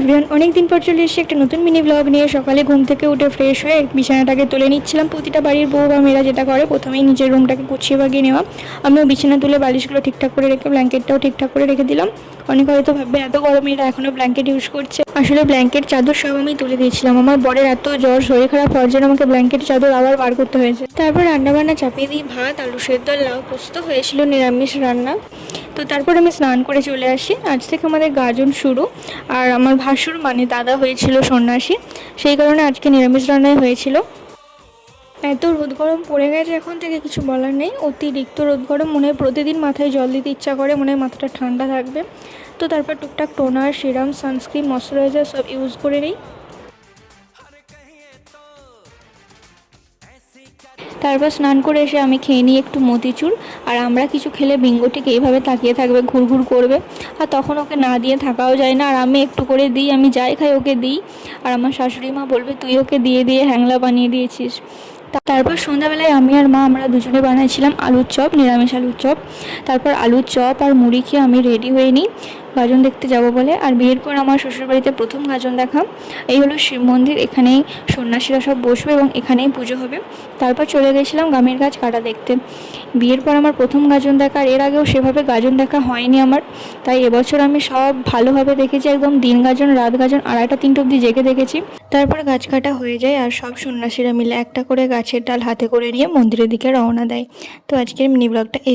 Everyone, অনেক দিন পর চলে এসেছি একটা নতুন মিনি ব্লগ নিয়ে। সকালে ঘুম থেকে উঠে ফ্রেশ হয়ে বিছানাটাকে তুলে নিচ্ছিলাম। প্রতিটা বাড়ির বউ বা মেয়েরা যেটা করে, প্রথমেই নিজের রুমটাকে গুছিয়ে বাগিয়ে নেওয়া। আমিও বিছানা তুলে বালিশগুলো ঠিকঠাক করে রেখে ব্ল্যাঙ্কেটটাও ঠিকঠাক করে রেখে দিলাম। অনেকে হয়তো ভাববে এত গরমে এরা এখনও ব্ল্যাঙ্কেট ইউজ করছে। আসলে ব্ল্যাঙ্কেট চাদর সব আমি তুলে দিয়েছিলাম। আমার বরের এত জ্বর, শরীর খারাপ হওয়ার জন্য আমাকে ব্ল্যাঙ্কেট চাদর আবার বার করতে হয়েছে। তারপর রান্নাবান্না চাপিয়ে দিই। ভাত, আলু সেদ্ধ, লাউ পোস্ত হয়েছিল, নিরামিষ রান্না। তো তারপর আমি স্নান করে চলে আসি। আজ থেকে আমাদের গাজন শুরু। আর আমার ভাসুর মানে দাদা হয়েছিল সন্ন্যাসী, সেই কারণে আজকে নিরামিষ রান্নাই হয়েছিল। এত রোদ গরম পড়ে গেছে এখন থেকে কিছু বলার নেই। অতিরিক্ত রোদ গরম, মনে হয় প্রতিদিন মাথায় জল দিতে ইচ্ছা করে, মনে হয় মাথাটা ঠান্ডা থাকবে। তো তারপর টুকটাক টোনার, সিরাম, সানস্ক্রিন, ময়শ্চারাইজার সব ইউজ করে নিই। তারপর স্নান করে এসে আমি খেয়ে নিই একটু মতিচুর। আর আমরা কিছু খেলে বিঙ্গোটিক এইভাবে তাকিয়ে থাকবে, ঘুরঘুর করবে। আর তখন ওকে না দিয়ে থাকাও যায় না। আর আমি একটু করে দিই, আমি যাই খাই ওকে দিই। আর আমার শাশুড়ি মা বলবে, তুই ওকে দিয়ে দিয়ে হ্যাংলা বানিয়ে দিয়েছিস। তারপর সন্ধ্যাবেলায় আমি আর মা আমরা দুজনে বানাইছিলাম আলুর চপ, নিরামিষ আলুর চপ। তারপর আলুর চপ আর মুড়ি খেয়ে আমি রেডি হয়ে নিই গাজন দেখতে যাব বলে। আর বিয়ের পর আমার শ্বশুরবাড়িতে প্রথম গাজন দেখা। এই হলো শিব মন্দির, এখানেই সন্ন্যাসীরা সব বসবে এবং এখানেই পুজো হবে। তারপর চলে গেছিলাম গামের গাছ কাটা দেখতে। বিয়ের পর আমার প্রথম গাজন দেখা, আর এর আগেও সেভাবে গাজন দেখা হয়নি আমার। তাই এবছর আমি সব ভালোভাবে দেখেছি, একদম দিন গাজন, রাত গাজন, 2:30-3টে অবধি জেগে দেখেছি। তারপর গাছ কাটা হয়ে যায় আর সব সন্ন্যাসীরা মিলে একটা করে গাছের ডাল হাতে করে নিয়ে মন্দিরের দিকে রওনা দেয়। তো আজকের মিনি ব্লগটা এই।